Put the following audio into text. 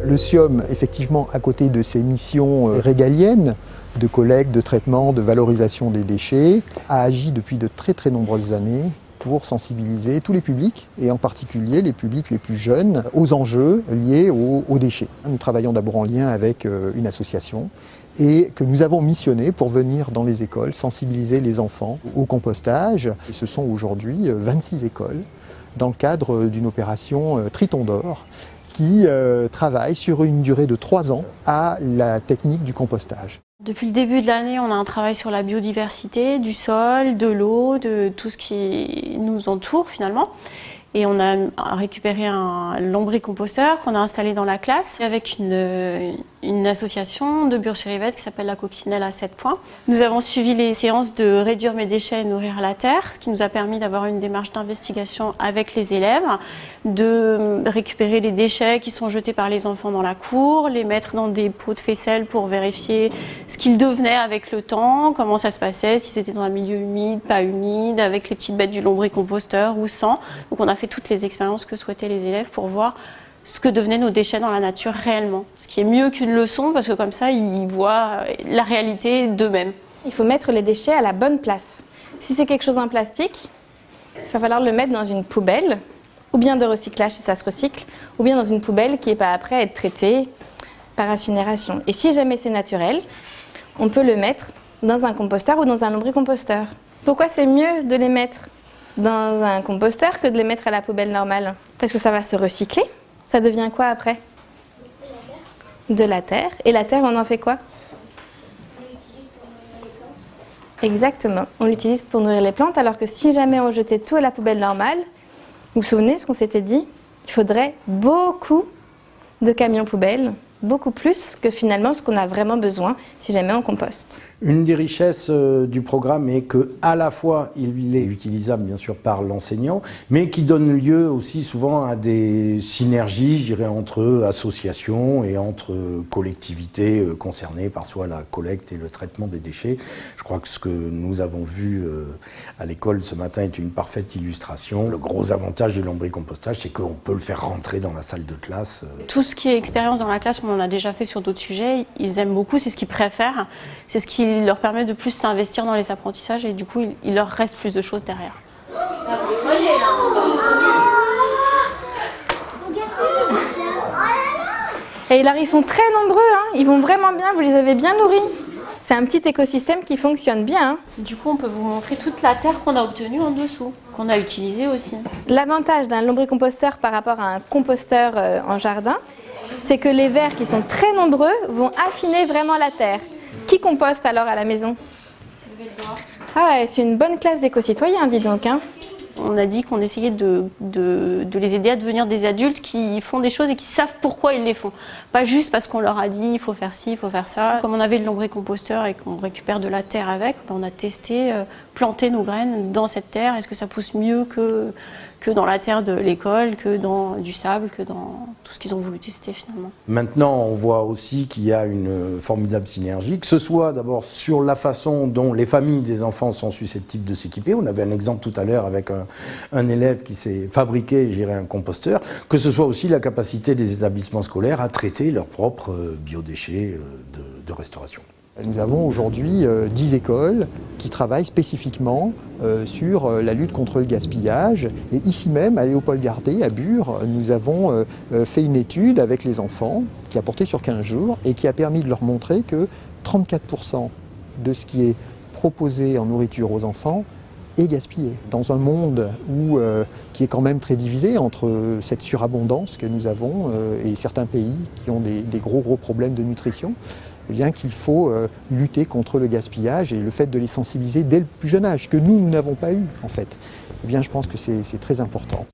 Le CIOM, effectivement, à côté de ses missions régaliennes, de collecte, de traitement, de valorisation des déchets, a agi depuis de très très nombreuses années pour sensibiliser tous les publics, et en particulier les publics les plus jeunes, aux enjeux liés aux déchets. Nous travaillons d'abord en lien avec une association et que nous avons missionné pour venir dans les écoles sensibiliser les enfants au compostage. Et ce sont aujourd'hui 26 écoles dans le cadre d'une opération Triton d'Or qui travaille sur une durée de 3 ans à la technique du compostage. Depuis le début de l'année, on a un travail sur la biodiversité, du sol, de l'eau, de tout ce qui nous entoure finalement. Et on a récupéré un lombricomposteur qu'on a installé dans la classe avec une association de Bure-sur-Yvette qui s'appelle la Coccinelle à 7 points. Nous avons suivi les séances de réduire mes déchets et nourrir la terre, ce qui nous a permis d'avoir une démarche d'investigation avec les élèves, de récupérer les déchets qui sont jetés par les enfants dans la cour, les mettre dans des pots de faisselle pour vérifier ce qu'ils devenaient avec le temps, comment ça se passait, si c'était dans un milieu humide, pas humide, avec les petites bêtes du lombricomposteur ou sans. Donc on a fait toutes les expériences que souhaitaient les élèves pour voir ce que devenaient nos déchets dans la nature réellement. Ce qui est mieux qu'une leçon parce que comme ça, ils voient la réalité d'eux-mêmes. Il faut mettre les déchets à la bonne place. Si c'est quelque chose en plastique, il va falloir le mettre dans une poubelle, ou bien de recyclage si ça se recycle, ou bien dans une poubelle qui n'est pas après à être traitée par incinération. Et si jamais c'est naturel, on peut le mettre dans un composteur ou dans un lombricomposteur. Pourquoi c'est mieux de les mettre dans un composteur que de les mettre à la poubelle normale? Parce que ça va se recycler. Ça devient quoi après? De la terre. Et la terre, on en fait quoi? On l'utilise pour nourrir les plantes. Exactement. On l'utilise pour nourrir les plantes, alors que si jamais on jetait tout à la poubelle normale, vous vous souvenez ce qu'on s'était dit? Il faudrait beaucoup de camions poubelles, beaucoup plus que finalement ce qu'on a vraiment besoin si jamais on composte. Une des richesses du programme est que à la fois il est utilisable bien sûr par l'enseignant, mais qui donne lieu aussi souvent à des synergies, je dirais, entre associations et entre collectivités concernées par soit la collecte et le traitement des déchets. Je crois que ce que nous avons vu à l'école ce matin est une parfaite illustration. Le gros avantage du lombricompostage, c'est qu'on peut le faire rentrer dans la salle de classe. Tout ce qui est expérience dans la classe, on en a déjà fait sur d'autres sujets, ils aiment beaucoup, c'est ce qu'ils préfèrent, c'est ce qui leur permet de plus s'investir dans les apprentissages et du coup il leur reste plus de choses derrière. Et là, ils sont très nombreux, hein. Ils vont vraiment bien, vous les avez bien nourris. C'est un petit écosystème qui fonctionne bien. Hein. Du coup, on peut vous montrer toute la terre qu'on a obtenue en dessous, qu'on a utilisée aussi. L'avantage d'un lombricomposteur par rapport à un composteur en jardin, c'est que les vers qui sont très nombreux vont affiner vraiment la terre. Qui composte alors à la maison? Ah ouais, c'est une bonne classe d'éco-citoyens, dis donc. Hein. On a dit qu'on essayait de les aider à devenir des adultes qui font des choses et qui savent pourquoi ils les font. Pas juste parce qu'on leur a dit il faut faire ci, il faut faire ça. Comme on avait le lombricomposteur et qu'on récupère de la terre avec, on a testé, planter nos graines dans cette terre. Est-ce que ça pousse mieux que dans la terre de l'école, que dans du sable, que dans tout ce qu'ils ont voulu tester finalement. Maintenant, on voit aussi qu'il y a une formidable synergie, que ce soit d'abord sur la façon dont les familles des enfants sont susceptibles de s'équiper. On avait un exemple tout à l'heure avec un élève qui s'est fabriqué, je dirais, un composteur, que ce soit aussi la capacité des établissements scolaires à traiter leurs propres biodéchets de restauration. Nous avons aujourd'hui 10 écoles qui travaillent spécifiquement sur la lutte contre le gaspillage. Et ici même, à Léopold-Gardé, à Bure, nous avons fait une étude avec les enfants qui a porté sur 15 jours et qui a permis de leur montrer que 34% de ce qui est proposé en nourriture aux enfants est gaspillé. Dans un monde qui est quand même très divisé entre cette surabondance que nous avons et certains pays qui ont des gros problèmes de nutrition, eh bien qu'il faut lutter contre le gaspillage et le fait de les sensibiliser dès le plus jeune âge, que nous n'avons pas eu en fait. Eh bien je pense que c'est très important.